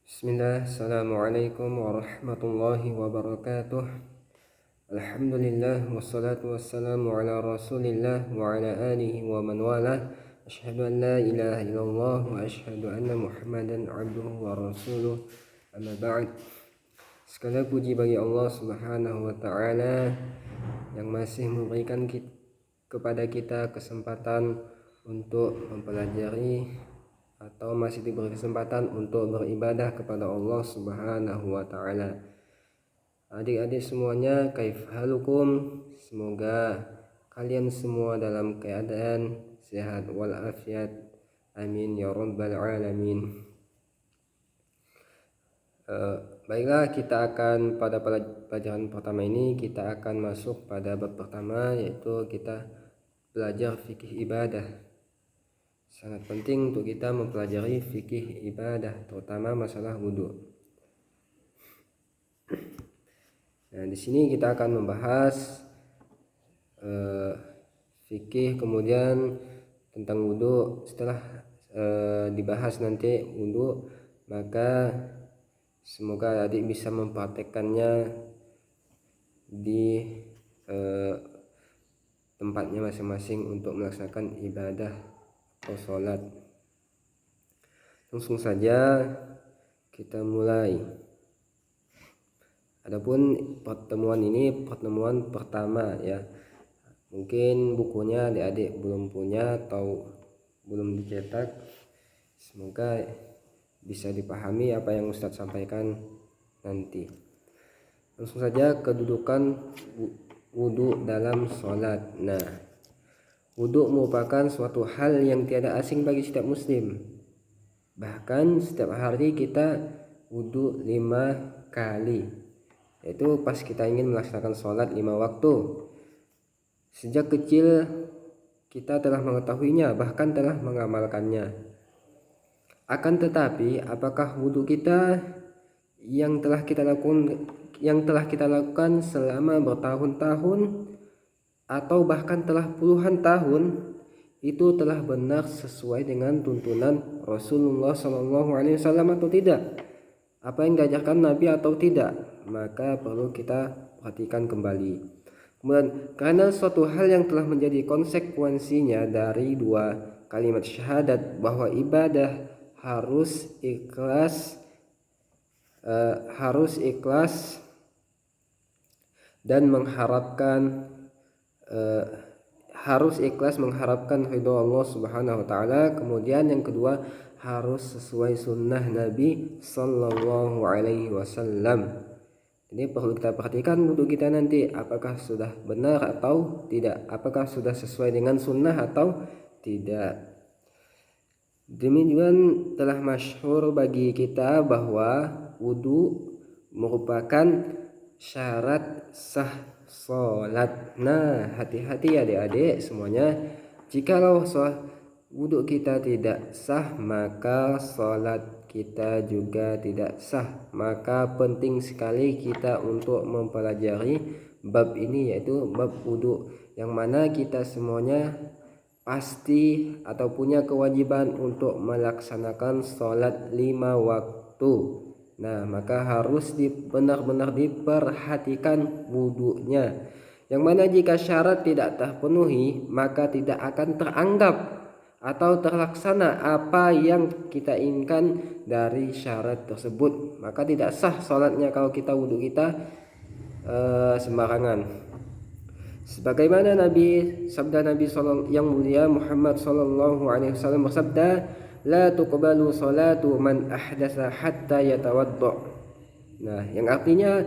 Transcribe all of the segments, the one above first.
Bismillah, Assalamualaikum warahmatullahi wabarakatuh. Alhamdulillah, wassalatu wassalamu ala rasulillah wa ala alihi wa man walah. Asyhadu an la ilaha illallah wa asyhadu anna muhammadan abduhu wa rasuluh. Amma ba'd. Segala puji bagi Allah subhanahu wa ta'ala yang masih memberikan kepada kita kesempatan untuk mempelajari atau masih diberi kesempatan untuk beribadah kepada Allah Subhanahu wa taala. Adik-adik semuanya, kaif halukum? Semoga kalian semua dalam keadaan sehat walafiat. Amin ya rabbal alamin. Baiklah, kita akan pada pelajaran pertama ini kita akan masuk pada bab pertama, yaitu kita belajar fikih ibadah. Sangat penting untuk kita mempelajari fikih ibadah, terutama masalah wudhu. Nah, di sini kita akan membahas fikih, kemudian tentang wudhu. Setelah dibahas nanti wudhu, maka semoga adik bisa mempraktekkannya di tempatnya masing-masing untuk melaksanakan ibadah atau sholat. Langsung saja kita mulai. Adapun pertemuan ini pertemuan pertama ya. Mungkin bukunya adik-adik belum punya atau belum dicetak. Semoga bisa dipahami apa yang Ustadz sampaikan nanti. Langsung saja kedudukan wudhu dalam sholat. Nah, wudhu merupakan suatu hal yang tiada asing bagi setiap muslim. Bahkan setiap hari kita wudhu 5 kali, yaitu pas kita ingin melaksanakan sholat 5 waktu. Sejak kecil kita telah mengetahuinya, bahkan telah mengamalkannya. Akan tetapi, apakah wudhu kita yang telah kita lakukan selama bertahun-tahun atau bahkan telah puluhan tahun itu telah benar sesuai dengan tuntunan Rasulullah SAW atau tidak? Apa yang diajarkan Nabi atau tidak? Maka perlu kita perhatikan kembali. Kemudian, karena suatu hal yang telah menjadi konsekuensinya dari 2 kalimat syahadat bahwa ibadah harus ikhlas dan mengharapkan ridho Allah Subhanahu wa taala. Kemudian yang kedua, harus sesuai sunnah Nabi sallallahu alaihi wasallam. Ini perlu kita perhatikan wudhu kita nanti, apakah sudah benar atau tidak, apakah sudah sesuai dengan sunnah atau tidak. Demikian telah masyhur bagi kita bahwa wudhu merupakan syarat sah sholat. Nah, hati-hati adik-adik semuanya. Jikalau wudhu kita tidak sah, maka sholat kita juga tidak sah. Maka penting sekali kita untuk mempelajari bab ini, yaitu bab wudhu, yang mana kita semuanya pasti atau punya kewajiban untuk melaksanakan sholat 5 waktu. Nah, maka harus benar-benar diperhatikan wudhunya, yang mana jika syarat tidak terpenuhi maka tidak akan teranggap atau terlaksana apa yang kita inginkan dari syarat tersebut. Maka tidak sah sholatnya kalau kita wudhu kita sembarangan. Sebagaimana sabda Nabi yang mulia Muhammad sallallahu alaihi wasallam bersabda, la tuqbalu salatu man ahdatsa hatta yatawadda. Nah, yang artinya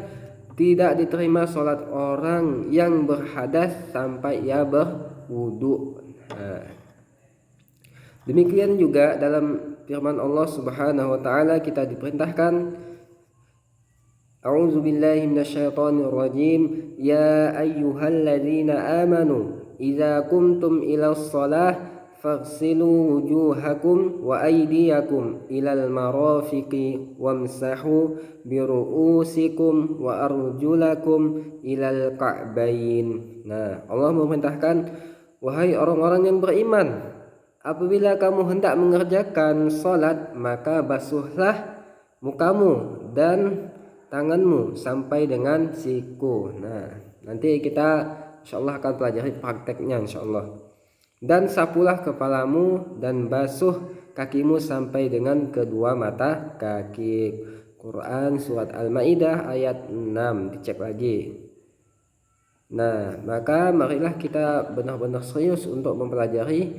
tidak diterima salat orang yang berhadas sampai ia berwudu. Nah, demikian juga dalam firman Allah Subhanahu wa taala kita diperintahkan, A'udzu billahi minasyaitonir rajim, ya ayyuhalladzina amanu idza qumtum ilas shalah faghsilu wujuhakum wa aydiyakum ilal marafiqi wamsahu biru'usikum wa arjulakum ilal ka'bain. Nah, Allah memerintahkan, wahai orang-orang yang beriman, apabila kamu hendak mengerjakan salat, maka basuhlah mukamu dan tanganmu sampai dengan siku. Nah, nanti kita insyaallah akan pelajari prakteknya insyaallah. Dan sapulah kepalamu dan basuh kakimu sampai dengan kedua mata kaki. Quran surat Al-Maidah ayat 6, dicek lagi. Nah, maka marilah kita benar-benar serius untuk mempelajari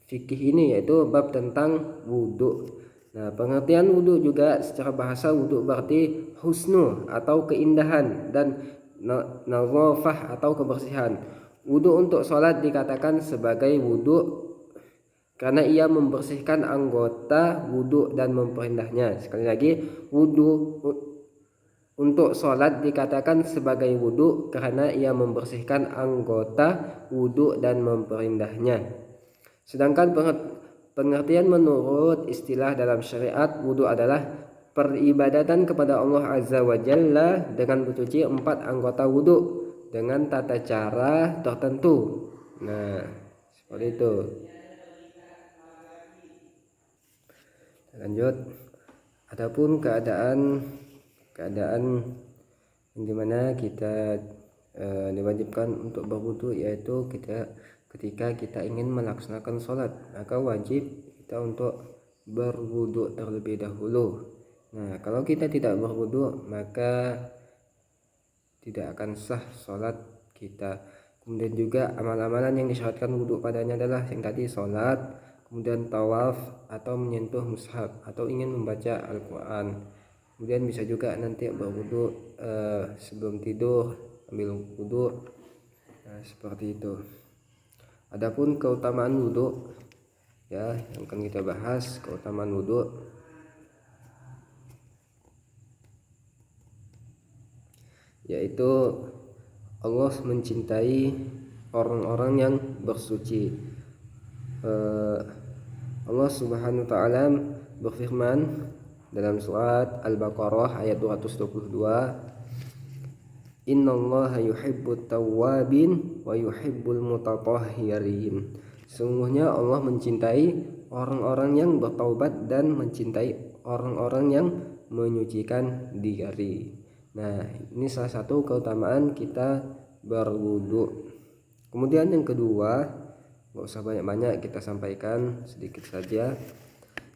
fikih ini, yaitu bab tentang wudhu. Nah, pengertian wudhu juga secara bahasa wudhu berarti husnu atau keindahan dan nazafah atau kebersihan. Wudhu untuk sholat dikatakan sebagai wudhu karena ia membersihkan anggota wudhu dan memperindahnya. Sekali lagi, wudhu untuk sholat dikatakan sebagai wudhu karena ia membersihkan anggota wudhu dan memperindahnya. Sedangkan pengertian menurut istilah dalam syariat, wudhu adalah peribadatan kepada Allah Azza wa Jalla dengan mencuci 4 anggota wudhu dengan tata cara tertentu. Nah, seperti itu. Lanjut, adapun keadaan yang dimana kita diwajibkan untuk berwudu, yaitu ketika kita ingin melaksanakan sholat, maka wajib kita untuk berwudu terlebih dahulu. Nah, kalau kita tidak berwudu maka tidak akan sah sholat kita. Kemudian juga amal-amalan yang disyaratkan wudu padanya adalah yang tadi, sholat, kemudian tawaf atau menyentuh mushaf atau ingin membaca Al-Quran. Kemudian bisa juga nanti berwudu sebelum tidur, ambil wudu. Nah, seperti itu. Adapun keutamaan wudu, ya, yang akan kita bahas keutamaan wudu. Yaitu Allah mencintai orang-orang yang bersuci. Allah Subhanahu wa taala berfirman dalam surat Al-Baqarah ayat 222, Innallaha yuhibbut tawwabin wa yuhibbul mutatahhirin. Sungguhnya Allah mencintai orang-orang yang bertaubat dan mencintai orang-orang yang menyucikan diri. Nah, ini salah satu keutamaan kita berwudu. Kemudian yang kedua, nggak usah banyak-banyak, kita sampaikan sedikit saja.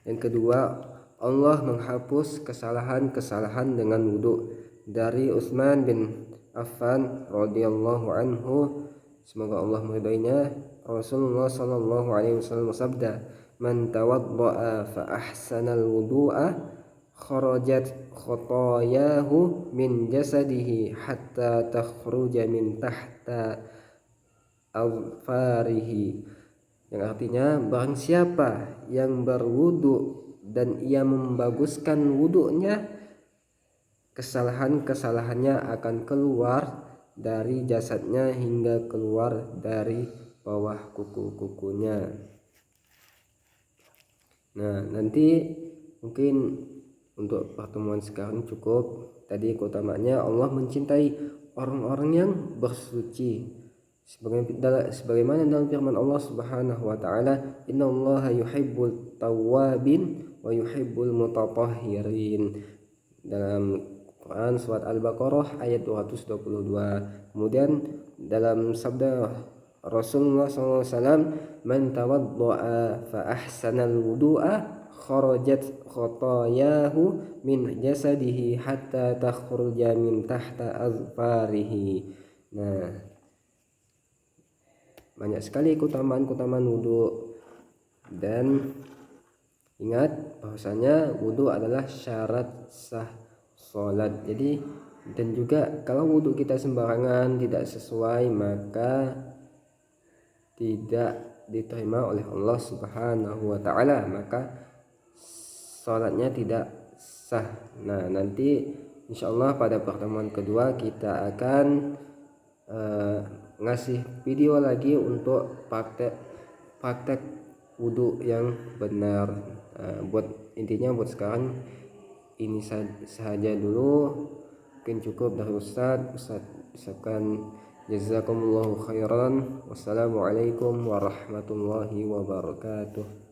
Yang kedua, Allah menghapus kesalahan-kesalahan dengan wudu. Dari Utsman bin Affan radhiyallahu anhu, semoga Allah meridainya, Rasulullah sallallahu alaihi wasallam bersabda, "Man tawaddaa fa ahsanal wudu'a kharajat khotoyahu min jasadihi hatta takhruja min tahta alfarihi." Yang artinya, barang siapa yang berwudu dan ia membaguskan wudunya, kesalahan-kesalahannya akan keluar dari jasadnya hingga keluar dari bawah kuku-kukunya. Nah, nanti mungkin untuk pertemuan sekarang cukup. Tadi keutamaannya Allah mencintai orang-orang yang bersuci. Sebagaimana dalam firman Allah Subhanahu wa taala, Innallaha yuhibbul tawwabin wa yuhibbul mutatahhirin. Dalam Quran surat Al-Baqarah ayat 222. Kemudian dalam sabda Rasulullah SAW, Man tawadda'a fa ahsanal wudu'a kharajat khotoyahu min jasadihi hatta takhruja min tahta azfarihi. Nah, banyak sekali keutamaan wudu. Dan ingat bahwasanya wudu adalah syarat sah sholat. Jadi, dan juga kalau wudu kita sembarangan, tidak sesuai, maka tidak diterima oleh Allah Subhanahu wa taala, maka sholatnya tidak sah. Nah, nanti insyaallah pada pertemuan kedua kita akan ngasih video lagi untuk praktek wudu yang benar. Buat intinya, buat sekarang ini saja dulu, mungkin cukup dari Ustadz ucapkan jazakumullahu khairan. Wassalamualaikum warahmatullahi wabarakatuh.